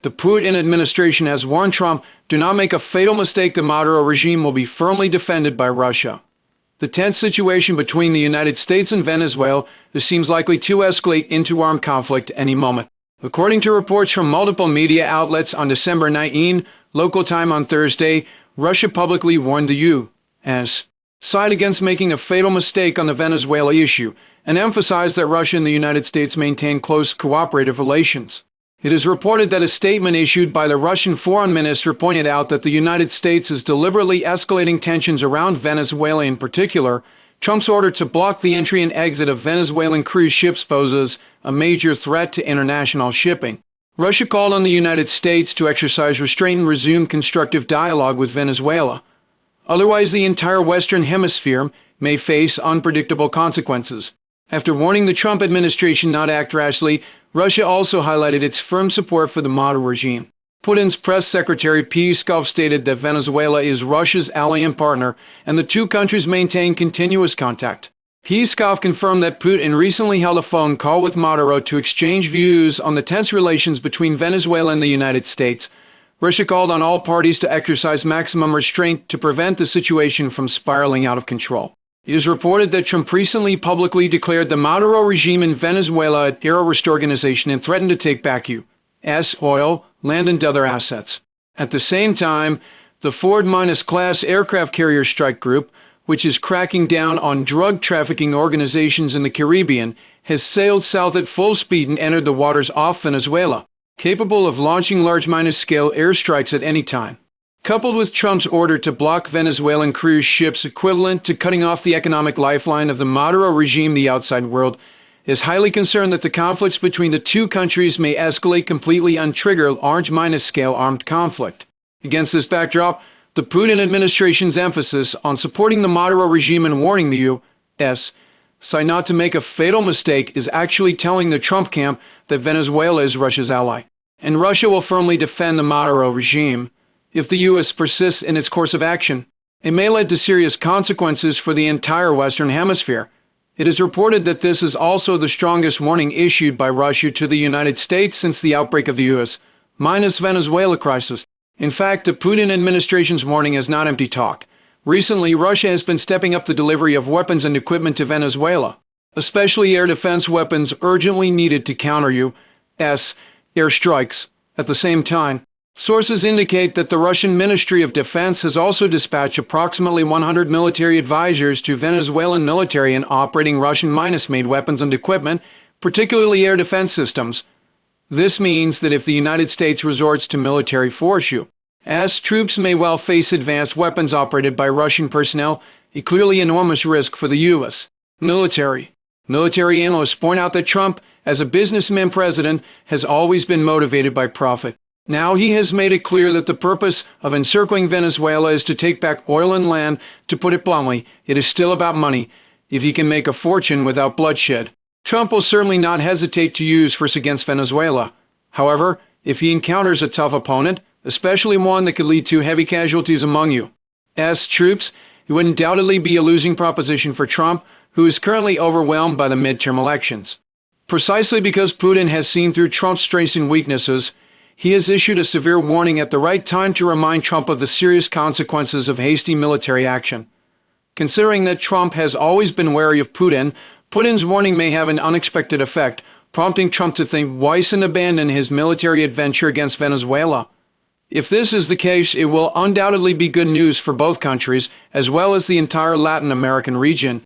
The Putin administration has warned Trump, do not make a fatal mistake, the Maduro regime will be firmly defended by Russia. The tense situation between the United States and Venezuela seems likely to escalate into armed conflict any moment. According to reports from multiple media outlets on December 19, local time on Thursday, Russia publicly warned the U.S. side against making a fatal mistake on the Venezuela issue and emphasized that Russia and the United States maintain close cooperative relations. It is reported that a statement issued by the Russian foreign minister pointed out that the United States is deliberately escalating tensions around Venezuela. In particular, Trump's order to block the entry and exit of Venezuelan cruise ships poses a major threat to international shipping. Russia called on the United States to exercise restraint and resume constructive dialogue with Venezuela. Otherwise, the entire Western Hemisphere may face unpredictable consequences. After warning the Trump administration not to act rashly, Russia also highlighted its firm support for the Maduro regime. Putin's press secretary Peskov stated that Venezuela is Russia's ally and partner, and the two countries maintain continuous contact. Peskov confirmed that Putin recently held a phone call with Maduro to exchange views on the tense relations between Venezuela and the United States. Russia called on all parties to exercise maximum restraint to prevent the situation from spiraling out of control. It is reported that Trump recently publicly declared the Maduro regime in Venezuela a terrorist organization and threatened to take back U.S. oil, land, and other assets. At the same time, the Ford-class aircraft carrier strike group, which is cracking down on drug trafficking organizations in the Caribbean, has sailed south at full speed and entered the waters off Venezuela, capable of launching large scale airstrikes at any time. Coupled with Trump's order to block Venezuelan cruise ships equivalent to cutting off the economic lifeline of the Maduro regime, the outside world is highly concerned that the conflicts between the two countries may escalate completely and trigger large-scale armed conflict. Against this backdrop, the Putin administration's emphasis on supporting the Maduro regime and warning the U.S. side not to make a fatal mistake is actually telling the Trump camp that Venezuela is Russia's ally, and Russia will firmly defend the Maduro regime. If the U.S. persists in its course of action, it may lead to serious consequences for the entire Western Hemisphere. It is reported that this is also the strongest warning issued by Russia to the United States since the outbreak of the U.S.-Venezuela crisis. In fact, the Putin administration's warning is not empty talk. Recently, Russia has been stepping up the delivery of weapons and equipment to Venezuela, especially air defense weapons urgently needed to counter U.S. airstrikes. At the same time, sources indicate that the Russian Ministry of Defense has also dispatched approximately 100 military advisors to Venezuelan military and operating Russian-made weapons and equipment, particularly air defense systems. This means that if the United States resorts to military force, U.S. troops may well face advanced weapons operated by Russian personnel, a clearly enormous risk for the U.S. military. Military analysts point out that Trump, as a businessman president, has always been motivated by profit. Now he has made it clear that the purpose of encircling Venezuela is to take back oil and land. To put it bluntly, it is still about money, if he can make a fortune without bloodshed. Trump will certainly not hesitate to use force against Venezuela. However, if he encounters a tough opponent, especially one that could lead to heavy casualties among U.S. troops, it would undoubtedly be a losing proposition for Trump, who is currently overwhelmed by the midterm elections. Precisely because Putin has seen through Trump's strengths and weaknesses, he has issued a severe warning at the right time to remind Trump of the serious consequences of hasty military action. Considering that Trump has always been wary of Putin, Putin's warning may have an unexpected effect, prompting Trump to think twice and abandon his military adventure against Venezuela. If this is the case, it will undoubtedly be good news for both countries, as well as the entire Latin American region.